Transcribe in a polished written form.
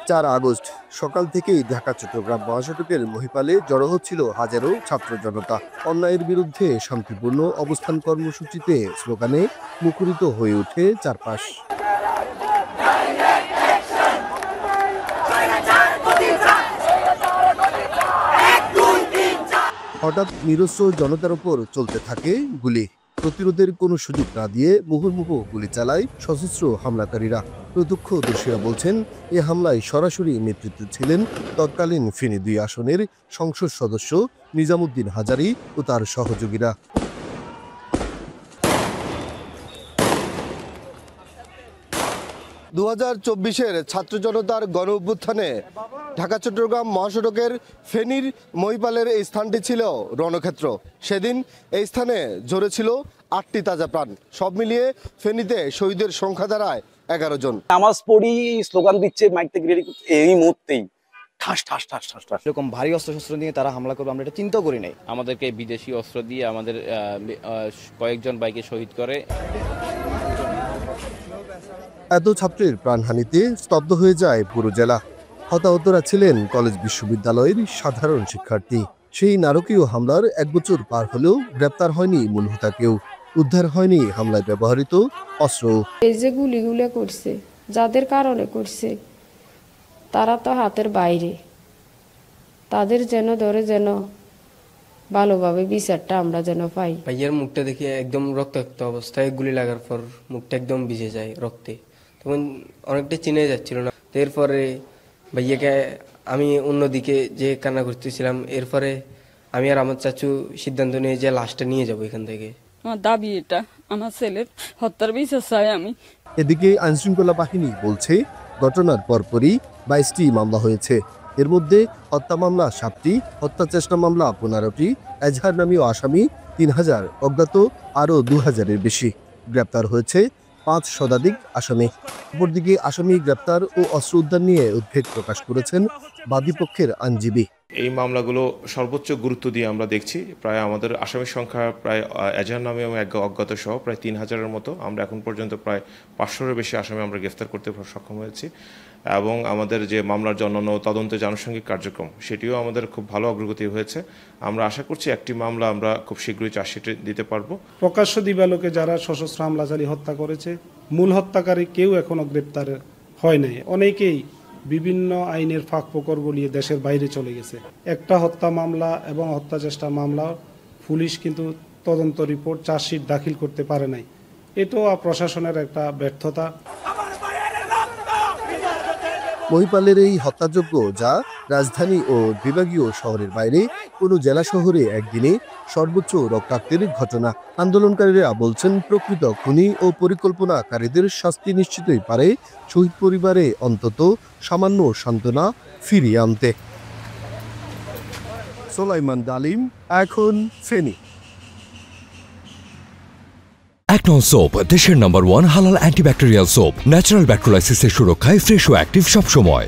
4 August সকাল থেকেই ঢাকা চট্টগ্রাম মহাসড়কের মহিপালে জড়ো হচ্ছিল হাজারো ছাত্র জনতা। অন্যায়ের বিরুদ্ধে শান্তিপূর্ণ অবস্থান কর্মসূচিতে স্লোগানে মুখরিত হয়ে ওঠে চারপাশ। হঠাৎ নিরস্ত্র জনতার উপর চলতে থাকে গুলি। প্রতিরোধের কোনো সুযোগ না দিয়ে মুহুর্মুহু গুলি চালায় সশস্ত্র হামলাকারীরা। প্রত্যক্ষদর্শীরা বলছেন, এ হামলায় সরাসরি নেতৃত্বে ছিলেন তৎকালীন ফেনী 2 আসনের সংসদ সদস্য নিজামুদ্দিন হাজারী ও তার সহযোগীরা। 2024-এর ছাত্র জনতার গণ অভ্যুত্থানে ঢাকা চট্টগ্রাম মহাসড়কের ফেনীর মহিপালের এই স্থানটি ছিল রণক্ষেত্র। সেদিন এই স্থানে ঝরেছিল 8টি তাজা প্রাণ। সব মিলিয়ে ফেনীতে শহীদের সংখ্যা দাঁড়ায় 11 জন। নামাজ পড়ি, স্লোগান দিচ্ছে মাইক থেকে রেডি, এই মুহূর্তেই ঠাস ঠাস ঠাস ঠাস ঠাস এরকম ভারী অস্ত্রশস্ত্র নিয়ে তারা হামলা করবে আমরা এটা চিন্তাও করি নাই। আমাদেরকে বিদেশি অস্ত্র দিয়ে আমাদের কয়েকজন বাইকে শহীদ করে। এত ছাত্রের প্রাণহানিতে স্তব্ধ হয়ে যায় পুরো জেলা। হতাহতরা ছিলেন কলেজ বিশ্ববিদ্যালয়ের সাধারণ শিক্ষার্থী। সেই নারকীয় হামলার 1 বছর পার হলেও গ্রেপ্তার হয়নি মূল হোতা কেউ, উদ্ধার হয়নি হামলায় ব্যবহৃত অস্ত্র। এই যে গুলিগুলো করছে, যাদের কারণে করছে তারা তো হাতের বাইরে, তাদের যেন ধরে যেন ভালোভাবে বিচারটা আমরা যেন পাই। ভাইয়ের মুখটা দেখে একদম রক্তাক্ত অবস্থায়, গুলি লাগার পর মুখটা একদম ভিজে যায় রক্তে, তখন অনেকটা চিনে যাচ্ছিল না। এরপরে ভাইয়াকে আমি অন্যদিকে যে কান্না করতেছিলাম, এরপরে আমি আর আমার চাচু সিদ্ধান্ত নিয়ে যে লাশটা নিয়ে যাব এখান থেকে। আমার দাবি এটা, আমার ছেলের হত্যার বিচার চাই আমি। এদিকে আইনশৃঙ্খলা বাহিনী বলছে, ঘটনার পরপরই 22টি মামলা হয়েছে। এর মধ্যে হত্যা মামলা 7টি, হত্যা চেষ্টা মামলা 15টি, এজাহার নামীয় আসামি 3000, অজ্ঞাত আরও 2000-এর বেশি। গ্রেপ্তার হয়েছে 5 শতাধিক আসামি। অপরদিকে আসামি গ্রেপ্তার ও অস্ত্র উদ্ধার নিয়ে উদ্বেগ প্রকাশ করেছেন বাদীপক্ষের আইনজীবী। এই মামলাগুলো সর্বোচ্চ গুরুত্ব দিয়ে আমরা দেখছি। প্রায় আমাদের আসামির সংখ্যা প্রায় এজাহার নামে এবং অজ্ঞাত সহ প্রায় 3000-এর মতো। আমরা এখন পর্যন্ত প্রায় 500-এর বেশি আসামি আমরা গ্রেফতার করতে সক্ষম হয়েছি, এবং আমাদের যে মামলার যে অন্যান্য তদন্তের যে আনুষঙ্গিক কার্যক্রম সেটিও আমাদের খুব ভালো অগ্রগতি হয়েছে। আমরা আশা করছি একটি মামলা আমরা খুব শীঘ্রই চার্জশিট দিতে পারবো। প্রকাশ্য দিবালোকে যারা সশস্ত্র হামলা চালিয়ে হত্যা করেছে, মূল হত্যাকারী কেউ এখনো গ্রেপ্তার হয় নাই। অনেকেই বিভিন্ন আইনের ফাঁক ফোকর বলিয়ে দেশের বাইরে চলে গেছে। একটা হত্যা মামলা এবং হত্যা চেষ্টা মামলা পুলিশ কিন্তু তদন্ত রিপোর্ট চার্জশিট দাখিল করতে পারে নাই। এটাও প্রশাসনের একটা ব্যর্থতা। মহিপালের এই হত্যাযজ্ঞ, যা রাজধানী ও বিভাগীয় শহরের বাইরে কোনো জেলা শহরে একদিনে সর্বোচ্চ রক্তাক্তের ঘটনা। আন্দোলনকারীরা বলছেন, প্রকৃত খুনি ও পরিকল্পনাকারীদের শাস্তি নিশ্চিতই পারে শহীদ পরিবারে অন্তত সামান্য সান্ত্বনা ফিরিয়ে আনতে। সোলাইমান ডালিম, এখন ফেনী। একনল সোপ, দেশের নাম্বার 1 হালাল অ্যান্টিব্যাকটেরিয়াল সোপ। ন্যাচারাল ব্যাকটেরিয়ালাইসিসের সুরক্ষায় ফ্রেশ ও অ্যাক্টিভ সবসময়।